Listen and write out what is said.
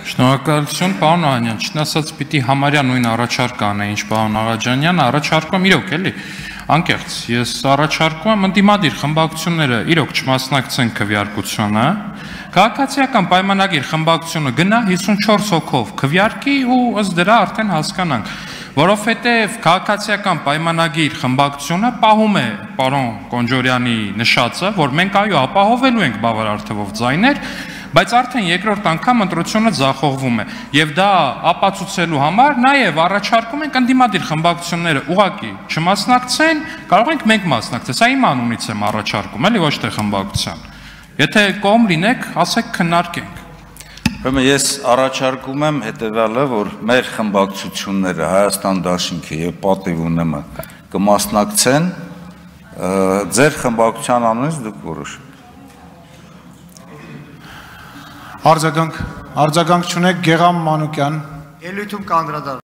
Շնորհակալություն, պարոն Օհանյան, չնայած պիտի համարյա նույն առաջարկը անե, ինչ պարոն Աղաջանյանը, առաջարկում իրոք էլի, անկեղծ, ես առաջարկում եմ ընդդիմադիր խմբակցությունները իրոք չմասնակցեն քվեարկությանը, քաղաքացիական պայմանագիր խմբակցությունը գնա 54 հոգով քվեարկի ու ըստ դրա արդեն հասկանանք, որովհետև քաղաքացիական պայմանագիր խմբակցությունը պահում է պարոն Կոնջորյանի նշածը, որ մենք այո ապահովելու ենք բավարար թվով ձայներ, բայց արդեն երկրորդ անգամ ընտրությունը ձախողվում է եւ դա ապացուցելու համար նաեւ առաջարկում ենք ընդդիմադիր խմբակցությունները ուղղակի չմասնակցեն, կարող ենք մենք մասնակցել, սա իմ անունից եմ առաջարկում, էլի ոչ թե խմբակցության։ Եթե կողմ լինեք, ասեք քննարկենք։ Ուրեմն ես առաջարկում եմ հետեւյալը, որ մեր խմբակցությունները Հայաստան Դաշինքը եւ Պատիվ ՈՒՆՄ կմասնակցեն, ձեր խմբակցության անունից դուք որոշեք։ Արձագանք չունեք Գեղամ Մանուկյան։ Ելույթում կանդրադառնամ։